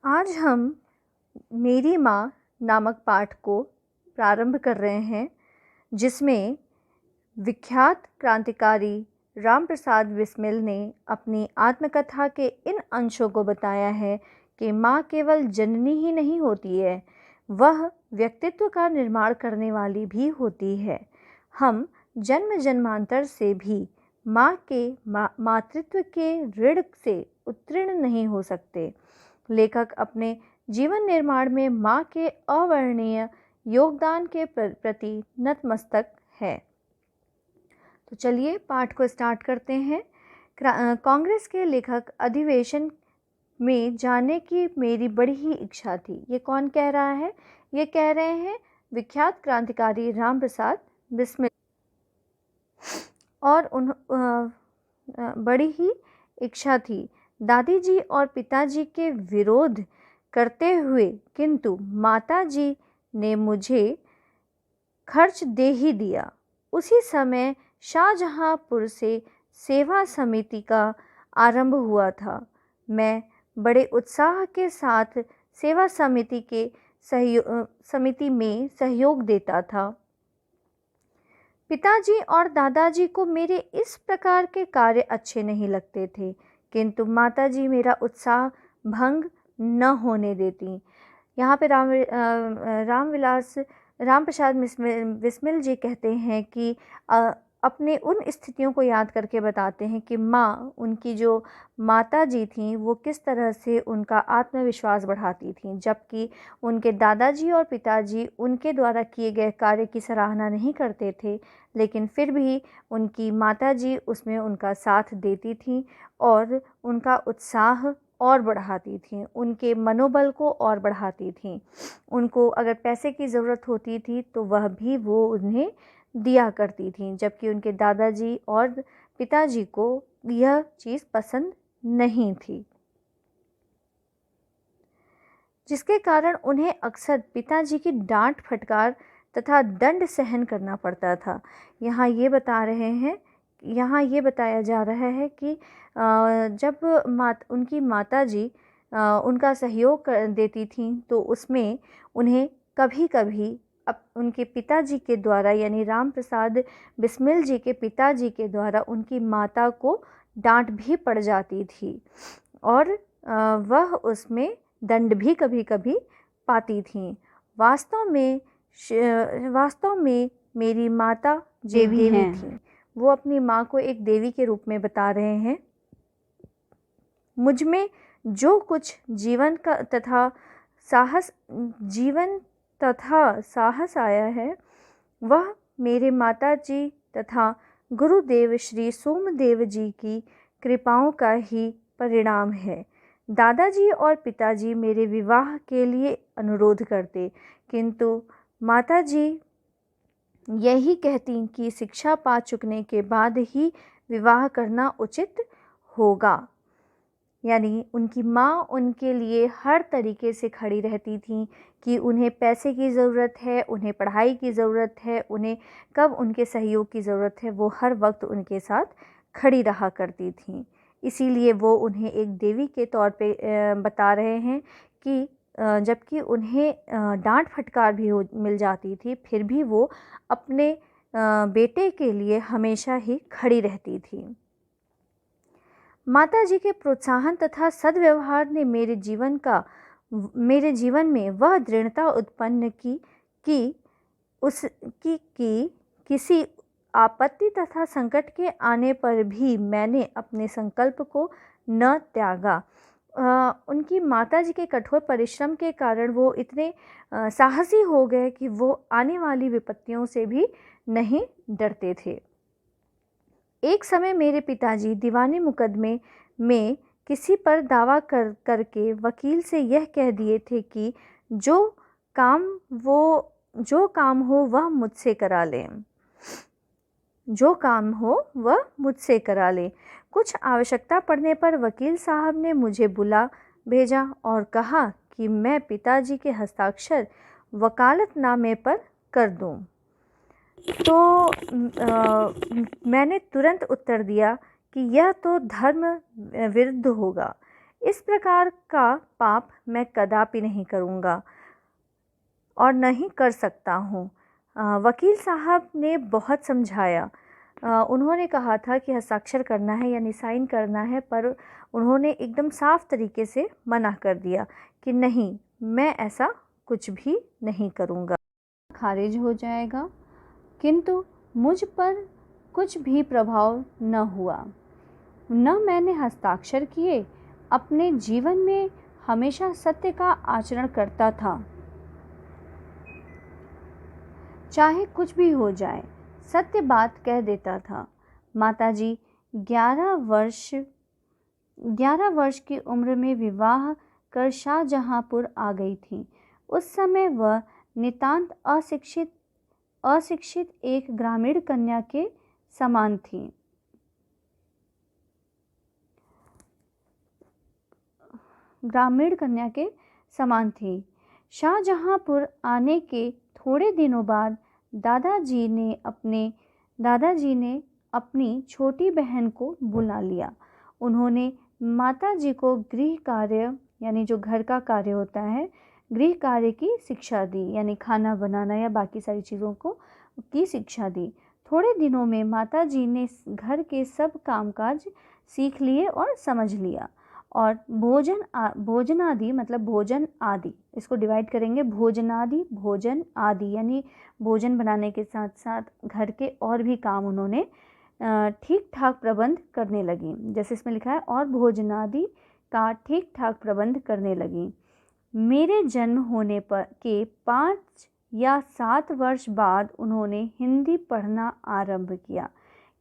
आज हम मेरी माँ नामक पाठ को प्रारंभ कर रहे हैं, जिसमें विख्यात क्रांतिकारी रामप्रसाद बिस्मिल ने अपनी आत्मकथा के इन अंशों को बताया है कि माँ केवल जननी ही नहीं होती है, वह व्यक्तित्व का निर्माण करने वाली भी होती है। हम जन्म जन्मांतर से भी माँ के मातृत्व के ऋण से उत्तीर्ण नहीं हो सकते। लेखक अपने जीवन निर्माण में माँ के अवर्णनीय योगदान के प्रति नतमस्तक है। तो चलिए पाठ को स्टार्ट करते हैं। कांग्रेस के लेखक अधिवेशन में जाने की मेरी बड़ी ही इच्छा थी। ये कौन कह रहा है? ये कह रहे हैं विख्यात क्रांतिकारी रामप्रसाद बिस्मिल। और बड़ी ही इच्छा थी दादी जी और पिताजी के विरोध करते हुए, किंतु माताजी ने मुझे खर्च दे ही दिया। उसी समय शाहजहांपुर से सेवा समिति का आरंभ हुआ था। मैं बड़े उत्साह के साथ सेवा समिति में सहयोग देता था। पिताजी और दादाजी को मेरे इस प्रकार के कार्य अच्छे नहीं लगते थे, किंतु माताजी मेरा उत्साह भंग न होने देती। यहाँ पे रामप्रसाद बिस्मिल जी कहते हैं कि अपने उन स्थितियों को याद करके बताते हैं कि माँ, उनकी जो माता जी थीं, वो किस तरह से उनका आत्मविश्वास बढ़ाती थीं, जबकि उनके दादाजी और पिताजी उनके द्वारा किए गए कार्य की सराहना नहीं करते थे, लेकिन फिर भी उनकी माता जी उसमें उनका साथ देती थीं और उनका उत्साह और बढ़ाती थीं, उनके मनोबल को और बढ़ाती थीं। उनको अगर पैसे की ज़रूरत होती थी तो वह भी वो उन्हें दिया करती थीं, जबकि उनके दादाजी और पिताजी को यह चीज़ पसंद नहीं थी, जिसके कारण उन्हें अक्सर पिताजी की डांट फटकार तथा दंड सहन करना पड़ता था। यहाँ ये बताया जा रहा है कि जब उनकी माताजी उनका सहयोग देती थीं, तो उसमें उन्हें कभी-कभी उनके पिताजी के द्वारा, यानी रामप्रसाद बिस्मिल जी के पिताजी के द्वारा उनकी माता को डांट भी पड़ जाती थी और वह उसमें दंड भी कभी-कभी पाती थीं। वास्तव में मेरी माता देवी थीं। वो अपनी माँ को एक देवी के रूप में बता रहे हैं। मुझ में जो कुछ जीवन तथा साहस आया है, वह मेरे माताजी तथा गुरुदेव श्री सोमदेव जी की कृपाओं का ही परिणाम है। दादाजी और पिताजी मेरे विवाह के लिए अनुरोध करते, किंतु माताजी यही कहती कि शिक्षा पा चुकने के बाद ही विवाह करना उचित होगा। यानी उनकी माँ उनके लिए हर तरीके से खड़ी रहती थी कि उन्हें पैसे की ज़रूरत है, उन्हें पढ़ाई की ज़रूरत है, उन्हें कब उनके सहयोग की ज़रूरत है, वो हर वक्त उनके साथ खड़ी रहा करती थीं। इसीलिए वो उन्हें एक देवी के तौर पे बता रहे हैं कि जबकि उन्हें डांट फटकार भी मिल जाती थी, फिर भी वो अपने बेटे के लिए हमेशा ही खड़ी रहती थी। माताजी के प्रोत्साहन तथा सद्व्यवहार ने मेरे जीवन में वह दृढ़ता उत्पन्न की कि किसी आपत्ति तथा संकट के आने पर भी मैंने अपने संकल्प को न त्यागा। उनकी माताजी के कठोर परिश्रम के कारण वो इतने साहसी हो गए कि वो आने वाली विपत्तियों से भी नहीं डरते थे। एक समय मेरे पिताजी दीवानी मुकदमे में किसी पर दावा करके वकील से यह कह दिए थे कि जो काम हो वह मुझसे करा लें। कुछ आवश्यकता पड़ने पर वकील साहब ने मुझे बुला भेजा और कहा कि मैं पिताजी के हस्ताक्षर वकालतनामे पर कर दूं। तो मैंने तुरंत उत्तर दिया कि यह तो धर्म विरुद्ध होगा। इस प्रकार का पाप मैं कदापि नहीं करूँगा और न ही कर सकता हूँ। वकील साहब ने बहुत समझाया। उन्होंने कहा था कि हस्ताक्षर करना है यानी साइन करना है, पर उन्होंने एकदम साफ तरीके से मना कर दिया कि नहीं, मैं ऐसा कुछ भी नहीं करूँगा, खारिज हो जाएगा। किंतु मुझ पर कुछ भी प्रभाव न हुआ, न मैंने हस्ताक्षर किए। अपने जीवन में हमेशा सत्य का आचरण करता था, चाहे कुछ भी हो जाए, सत्य बात कह देता था। माताजी 11 वर्ष की उम्र में विवाह कर शाहजहांपुर आ गई थी। उस समय वह नितांत अशिक्षित एक ग्रामीण कन्या के समान थी। शाहजहांपुर आने के थोड़े दिनों बाद दादाजी ने अपनी छोटी बहन को बुला लिया। उन्होंने माताजी को गृह कार्य यानी जो घर का कार्य होता है, गृह कार्य की शिक्षा दी, यानी खाना बनाना या बाकी सारी चीज़ों की शिक्षा दी। थोड़े दिनों में माताजी ने घर के सब कामकाज सीख लिए और समझ लिया, और भोजनादि मतलब भोजन आदि, इसको डिवाइड करेंगे, भोजनादि, भोजन आदि, यानी भोजन बनाने के साथ साथ घर के और भी काम उन्होंने ठीक ठाक प्रबंध करने लगी। जैसे इसमें लिखा है, और भोजनादि का ठीक ठाक प्रबंध करने लगी। मेरे जन्म होने के 5 या 7 वर्ष बाद उन्होंने हिंदी पढ़ना आरंभ किया।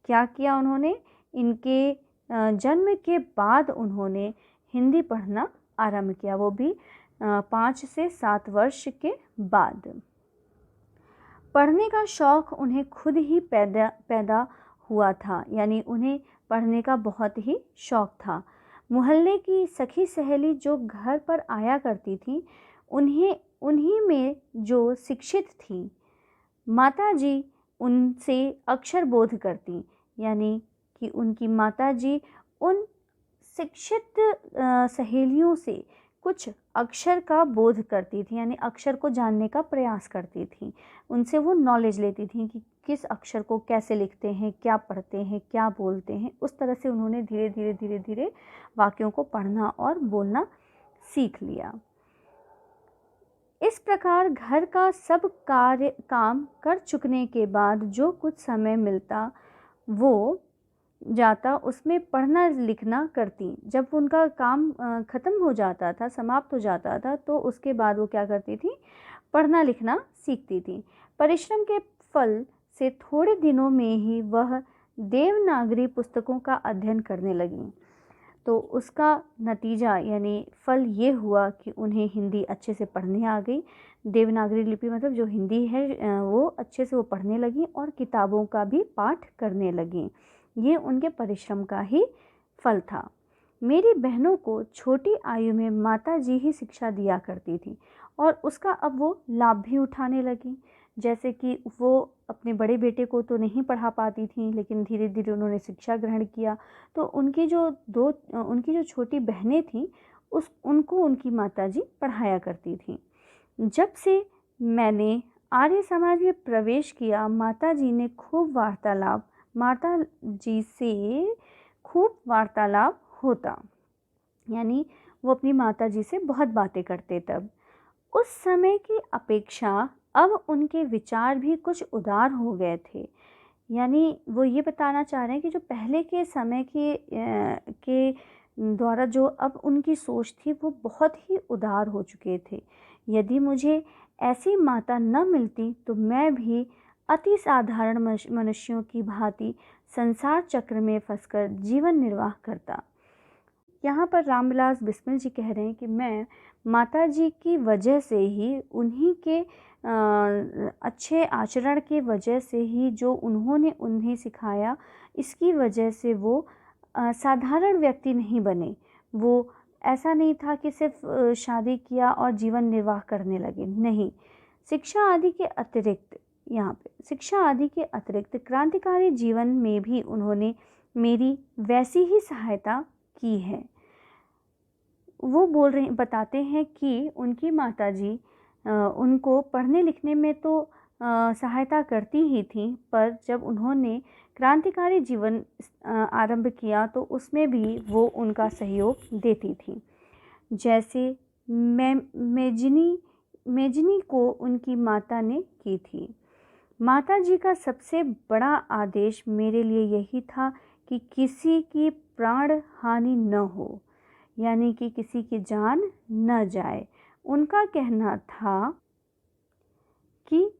क्या किया उन्होंने? इनके जन्म के बाद उन्होंने हिंदी पढ़ना आरंभ किया, वो भी 5 से 7 वर्ष के बाद। पढ़ने का शौक़ उन्हें खुद ही पैदा हुआ था, यानी उन्हें पढ़ने का बहुत ही शौक़ था। मोहल्ले की सखी सहेली जो घर पर आया करती थी, उन्हीं में जो शिक्षित थी, माताजी उनसे अक्षर बोध करती, यानी कि उनकी माताजी उन शिक्षित सहेलियों से कुछ अक्षर का बोध करती थी, यानी अक्षर को जानने का प्रयास करती थी। उनसे वो नॉलेज लेती थी कि किस अक्षर को कैसे लिखते हैं, क्या पढ़ते हैं, क्या बोलते हैं। उस तरह से उन्होंने धीरे धीरे वाक्यों को पढ़ना और बोलना सीख लिया। इस प्रकार घर का सब काम कर चुकने के बाद जो कुछ समय मिलता वो जाता, उसमें पढ़ना लिखना करती। जब उनका काम ख़त्म हो जाता था, समाप्त हो जाता था, तो उसके बाद वो क्या करती थी? पढ़ना लिखना सीखती थी। परिश्रम के फल से थोड़े दिनों में ही वह देवनागरी पुस्तकों का अध्ययन करने लगी। तो उसका नतीजा यानी फल ये हुआ कि उन्हें हिंदी अच्छे से पढ़ने आ गई। देवनागरी लिपि मतलब जो हिंदी है वो अच्छे से वो पढ़ने लगी और किताबों का भी पाठ करने लगी। ये उनके परिश्रम का ही फल था। मेरी बहनों को छोटी आयु में माताजी ही शिक्षा दिया करती थी और उसका अब वो लाभ भी उठाने लगी। जैसे कि वो अपने बड़े बेटे को तो नहीं पढ़ा पाती थी, लेकिन धीरे धीरे उन्होंने शिक्षा ग्रहण किया, तो उनकी जो छोटी बहनें थीं उनको उनकी माताजी पढ़ाया करती थी। जब से मैंने आर्य समाज में प्रवेश किया, माताजी से खूब वार्तालाप होता, यानी वो अपनी माताजी से बहुत बातें करते। तब उस समय की अपेक्षा अब उनके विचार भी कुछ उदार हो गए थे। यानी वो ये बताना चाह रहे हैं कि जो पहले के समय के द्वारा जो अब उनकी सोच थी वो बहुत ही उदार हो चुके थे। यदि मुझे ऐसी माता न मिलती तो मैं भी अति साधारण मनुष्यों की भांति संसार चक्र में फंसकर जीवन निर्वाह करता। यहाँ पर रामविलास बिस्मिल जी कह रहे हैं कि मैं माताजी की वजह से ही, उन्हीं के अच्छे आचरण के वजह से ही, जो उन्होंने उन्हें सिखाया, इसकी वजह से वो साधारण व्यक्ति नहीं बने। वो ऐसा नहीं था कि सिर्फ शादी किया और जीवन निर्वाह करने लगे, नहीं। शिक्षा आदि के अतिरिक्त क्रांतिकारी जीवन में भी उन्होंने मेरी वैसी ही सहायता की है। वो बताते हैं कि उनकी माताजी उनको पढ़ने लिखने में तो सहायता करती ही थी, पर जब उन्होंने क्रांतिकारी जीवन आरंभ किया तो उसमें भी वो उनका सहयोग देती थी। जैसे मेजनी को उनकी माता ने की थी। माता जी का सबसे बड़ा आदेश मेरे लिए यही था कि किसी की प्राण हानि न हो, यानी कि किसी की जान न जाए। उनका कहना था कि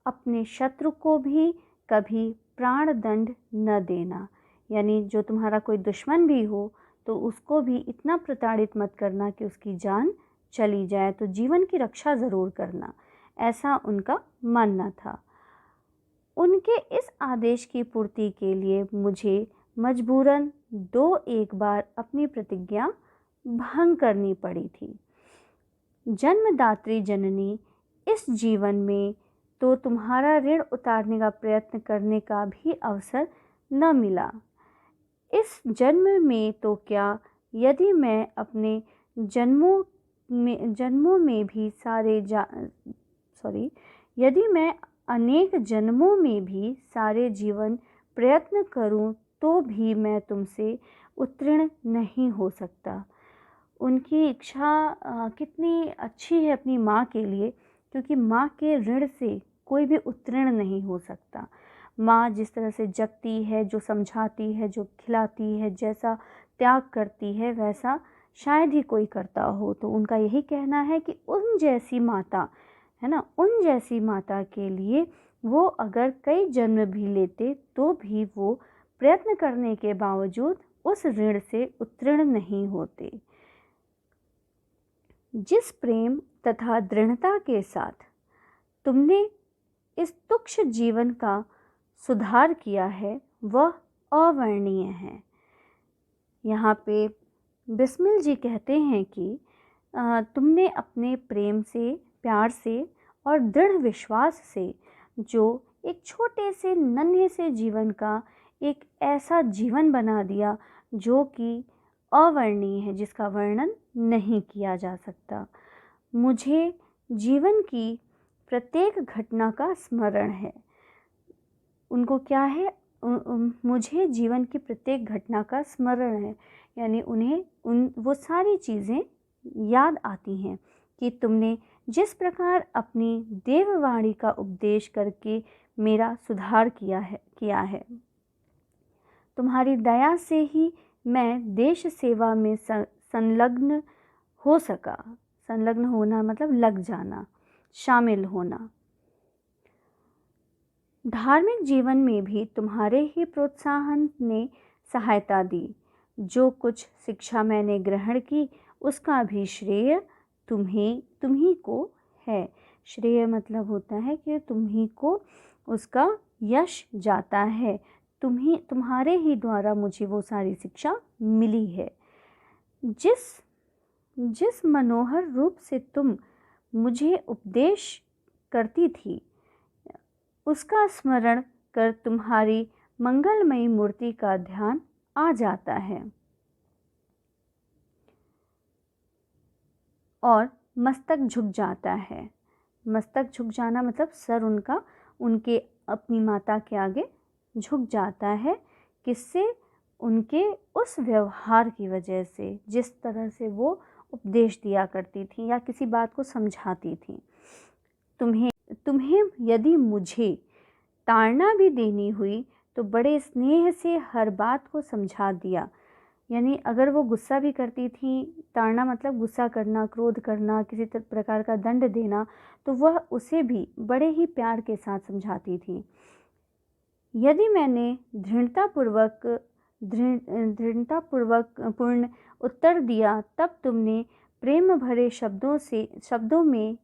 अपने शत्रु को भी कभी प्राण दंड न देना, यानी जो तुम्हारा कोई दुश्मन भी हो तो उसको भी इतना प्रताड़ित मत करना कि उसकी जान चली जाए, तो जीवन की रक्षा ज़रूर करना, ऐसा उनका मानना था। उनके इस आदेश की पूर्ति के लिए मुझे मजबूरन 2-1 बार अपनी प्रतिज्ञा भंग करनी पड़ी थी। जन्मदात्री जननी, इस जीवन में तो तुम्हारा ऋण उतारने का प्रयत्न करने का भी अवसर न मिला। इस जन्म में तो क्या, यदि मैं अपने जन्मों में भी यदि मैं अनेक जन्मों में भी सारे जीवन प्रयत्न करूं तो भी मैं तुमसे उत्तीर्ण नहीं हो सकता। उनकी इच्छा कितनी अच्छी है अपनी माँ के लिए, क्योंकि माँ के ऋण से कोई भी उत्तीर्ण नहीं हो सकता। माँ जिस तरह से जगती है, जो समझाती है, जो खिलाती है, जैसा त्याग करती है, वैसा शायद ही कोई करता हो। तो उनका यही कहना है कि उन जैसी माता, है ना, उन जैसी माता के लिए वो अगर कई जन्म भी लेते तो भी वो प्रयत्न करने के बावजूद उस ऋण से उत्तीर्ण नहीं होते। जिस प्रेम तथा दृढ़ता के साथ तुमने इस तुच्छ जीवन का सुधार किया है वह अवर्णनीय है। यहाँ पे बिस्मिल जी कहते हैं कि तुमने अपने प्रेम से, प्यार से और दृढ़ विश्वास से जो एक छोटे से नन्हे से जीवन का एक ऐसा जीवन बना दिया जो कि अवर्णनीय है, जिसका वर्णन नहीं किया जा सकता। मुझे जीवन की प्रत्येक घटना का स्मरण है। उनको क्या है, मुझे जीवन की प्रत्येक घटना का स्मरण है, यानी उन्हें वो सारी चीज़ें याद आती हैं कि तुमने जिस प्रकार अपनी देववाणी का उपदेश करके मेरा सुधार किया है। तुम्हारी दया से ही मैं देश सेवा में संलग्न हो सका। संलग्न होना मतलब लग जाना, शामिल होना। धार्मिक जीवन में भी तुम्हारे ही प्रोत्साहन ने सहायता दी। जो कुछ शिक्षा मैंने ग्रहण की उसका भी श्रेय तुम्ही को है। श्रेय मतलब होता है कि तुम्ही को उसका यश जाता है। तुम्हारे ही द्वारा मुझे वो सारी शिक्षा मिली है। जिस मनोहर रूप से तुम मुझे उपदेश करती थी उसका स्मरण कर तुम्हारी मंगलमयी मूर्ति का ध्यान आ जाता है और मस्तक झुक जाता है। मस्तक झुक जाना मतलब सर उनके अपनी माता के आगे झुक जाता है। किससे? उनके उस व्यवहार की वजह से, जिस तरह से वो उपदेश दिया करती थी या किसी बात को समझाती थी। तुम्हें यदि मुझे ताड़ना भी देनी हुई तो बड़े स्नेह से हर बात को समझा दिया। यानी अगर वो गुस्सा भी करती थी, ताड़ना मतलब गुस्सा करना, क्रोध करना, किसी प्रकार का दंड देना, तो वह उसे भी बड़े ही प्यार के साथ समझाती थी। यदि मैंने पूर्ण उत्तर दिया तब तुमने प्रेम भरे शब्दों में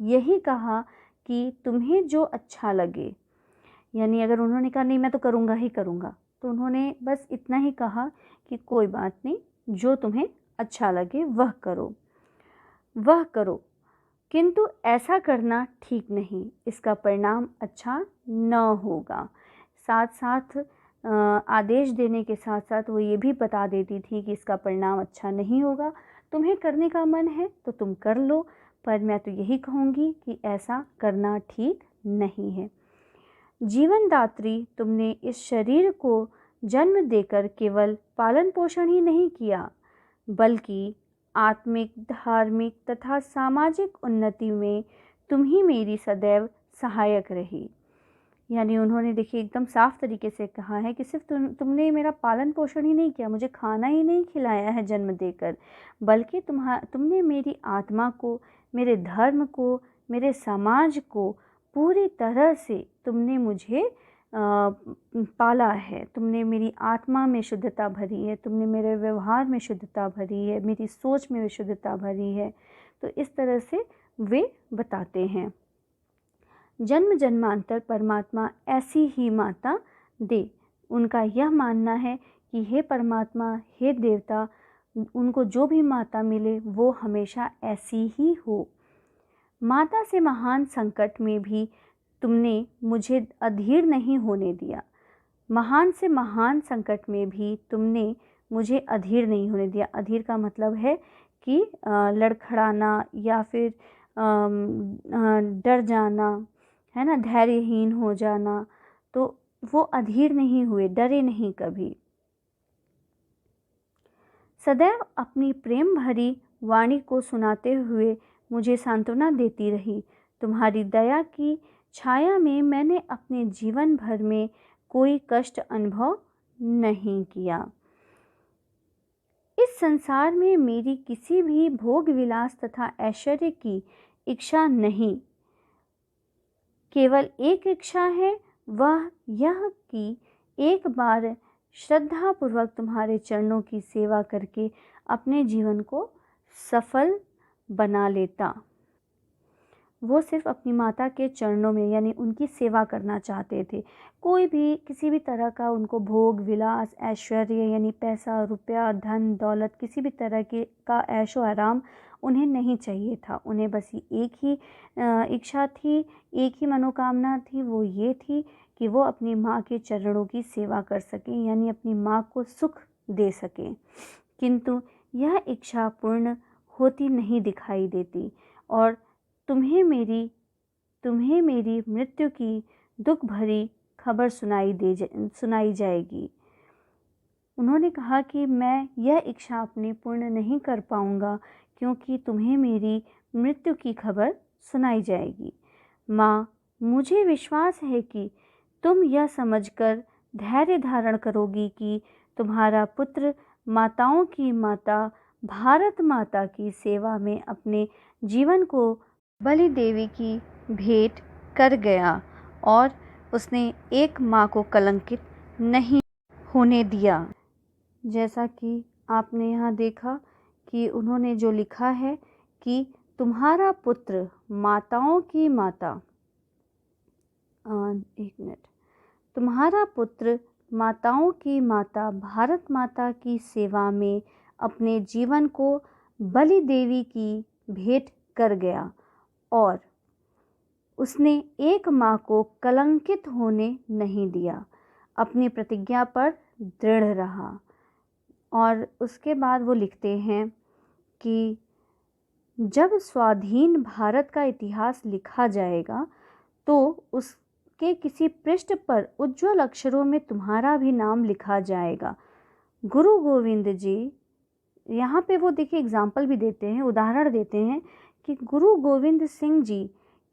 यही कहा कि तुम्हें जो अच्छा लगे। यानी अगर उन्होंने कहा नहीं मैं तो करूँगा ही करूँगा, तो उन्होंने बस इतना ही कहा कि कोई बात नहीं, जो तुम्हें अच्छा लगे वह करो, किंतु ऐसा करना ठीक नहीं, इसका परिणाम अच्छा न होगा। साथ साथ आदेश देने के साथ साथ वो ये भी बता देती थी कि इसका परिणाम अच्छा नहीं होगा, तुम्हें करने का मन है तो तुम कर लो, पर मैं तो यही कहूँगी कि ऐसा करना ठीक नहीं है। जीवनदात्री, तुमने इस शरीर को जन्म देकर केवल पालन पोषण ही नहीं किया, बल्कि आत्मिक, धार्मिक तथा सामाजिक उन्नति में तुम ही मेरी सदैव सहायक रही। यानी उन्होंने देखिए एकदम साफ तरीके से कहा है कि सिर्फ तुमने मेरा पालन पोषण ही नहीं किया, मुझे खाना ही नहीं खिलाया है जन्म देकर, बल्कि तुमने मेरी आत्मा को, मेरे धर्म को, मेरे समाज को पूरी तरह से तुमने मुझे पाला है। तुमने मेरी आत्मा में शुद्धता भरी है, तुमने मेरे व्यवहार में शुद्धता भरी है, मेरी सोच में शुद्धता भरी है। तो इस तरह से वे बताते हैं। जन्म जन्मांतर परमात्मा ऐसी ही माता दे। उनका यह मानना है कि हे परमात्मा, हे देवता, उनको जो भी माता मिले वो हमेशा ऐसी ही हो। माता से महान संकट में भी तुमने मुझे अधीर नहीं होने दिया। महान से महान संकट में भी तुमने मुझे अधीर नहीं होने दिया। अधीर का मतलब है कि लड़खड़ाना या फिर डर जाना, है ना, धैर्यहीन हो जाना। तो वो अधीर नहीं हुए, डरे नहीं कभी। सदैव अपनी प्रेम भरी वाणी को सुनाते हुए मुझे सांत्वना देती रही। तुम्हारी दया की छाया में मैंने अपने जीवन भर में कोई कष्ट अनुभव नहीं किया। इस संसार में मेरी किसी भी भोग विलास तथा ऐश्वर्य की इच्छा नहीं। केवल एक इच्छा है, वह यह कि एक बार श्रद्धापूर्वक तुम्हारे चरणों की सेवा करके अपने जीवन को सफल बना लेता। वो सिर्फ अपनी माता के चरणों में यानी उनकी सेवा करना चाहते थे। कोई भी किसी भी तरह का उनको भोग विलास, ऐश्वर्य यानी पैसा, रुपया, धन दौलत, किसी भी तरह के का ऐशो आराम उन्हें नहीं चाहिए था। उन्हें बस एक ही इच्छा थी, एक ही मनोकामना थी, वो ये थी कि वो अपनी माँ के चरणों की सेवा कर सकें, यानी अपनी माँ को सुख दे सकें। किंतु यह इच्छा पूर्ण होती नहीं दिखाई देती और तुम्हें मेरी मृत्यु की दुख भरी खबर सुनाई जाएगी। उन्होंने कहा कि मैं यह इच्छा अपनी पूर्ण नहीं कर पाऊंगा क्योंकि तुम्हें मेरी मृत्यु की खबर सुनाई जाएगी। माँ, मुझे विश्वास है कि तुम यह समझकर धैर्य धारण करोगी कि तुम्हारा पुत्र माताओं की माता भारत माता की सेवा में अपने जीवन को बलि देवी की भेंट कर गया और उसने एक माँ को कलंकित नहीं होने दिया। जैसा कि आपने यहाँ देखा कि उन्होंने जो लिखा है कि तुम्हारा पुत्र माताओं की माता, एक मिनट, तुम्हारा पुत्र माताओं की माता भारत माता की सेवा में अपने जीवन को बलि देवी की भेंट कर गया और उसने एक माँ को कलंकित होने नहीं दिया, अपनी प्रतिज्ञा पर दृढ़ रहा। और उसके बाद वो लिखते हैं कि जब स्वाधीन भारत का इतिहास लिखा जाएगा तो उसके किसी पृष्ठ पर उज्ज्वल अक्षरों में तुम्हारा भी नाम लिखा जाएगा। गुरु गोविंद जी, यहाँ पे वो देखिए एग्जाम्पल भी देते हैं, उदाहरण देते हैं कि गुरु गोविंद सिंह जी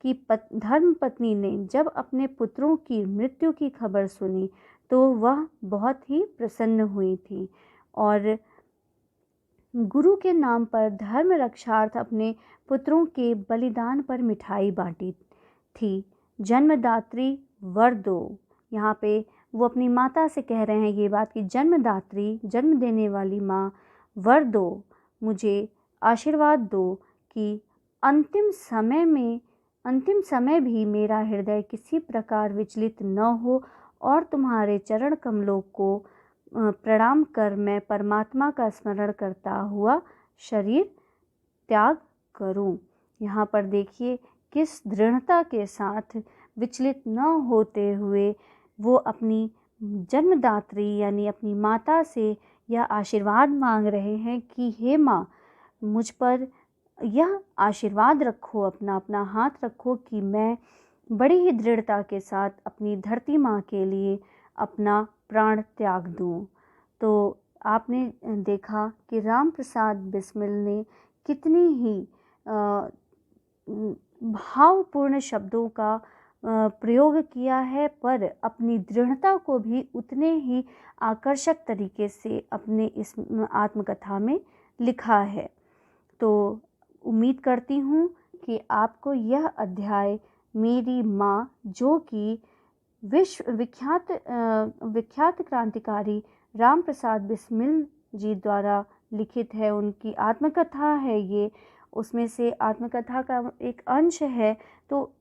की धर्म पत्नी ने जब अपने पुत्रों की मृत्यु की खबर सुनी तो वह बहुत ही प्रसन्न हुई थी और गुरु के नाम पर धर्म रक्षार्थ अपने पुत्रों के बलिदान पर मिठाई बांटी थी। जन्मदात्री वर दो, यहाँ पे वो अपनी माता से कह रहे हैं ये बात कि जन्मदात्री, जन्म देने वाली माँ, वर दो, मुझे आशीर्वाद दो कि अंतिम समय भी मेरा हृदय किसी प्रकार विचलित न हो और तुम्हारे चरण कमलों को प्रणाम कर मैं परमात्मा का स्मरण करता हुआ शरीर त्याग करूं। यहाँ पर देखिए किस दृढ़ता के साथ विचलित न होते हुए वो अपनी जन्मदात्री यानी अपनी माता से यह आशीर्वाद मांग रहे हैं कि हे माँ, मुझ पर यह आशीर्वाद रखो, अपना अपना हाथ रखो कि मैं बड़ी ही दृढ़ता के साथ अपनी धरती माँ के लिए अपना प्राण त्याग दूँ। तो आपने देखा कि राम प्रसाद बिस्मिल ने कितनी ही भावपूर्ण शब्दों का प्रयोग किया है, पर अपनी दृढ़ता को भी उतने ही आकर्षक तरीके से अपने इस आत्मकथा में लिखा है। तो उम्मीद करती हूँ कि आपको यह अध्याय मेरी माँ, जो कि विश्व विख्यात क्रांतिकारी राम प्रसाद बिस्मिल जी द्वारा लिखित है, उनकी आत्मकथा है ये, उसमें से आत्मकथा का एक अंश है, तो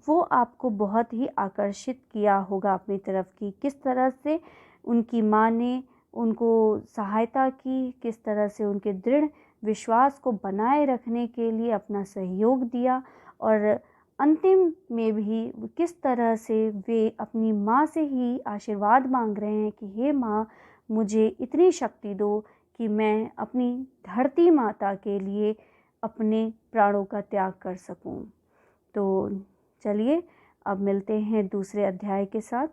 वो आपको बहुत ही आकर्षित किया होगा अपनी तरफ की। किस तरह से उनकी माँ ने उनको सहायता की, किस तरह से उनके दृढ़ विश्वास को बनाए रखने के लिए अपना सहयोग दिया, और अंतिम में भी किस तरह से वे अपनी माँ से ही आशीर्वाद मांग रहे हैं कि हे माँ, मुझे इतनी शक्ति दो कि मैं अपनी धरती माता के लिए अपने प्राणों का त्याग कर सकूं। तो चलिए अब मिलते हैं दूसरे अध्याय के साथ।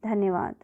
धन्यवाद।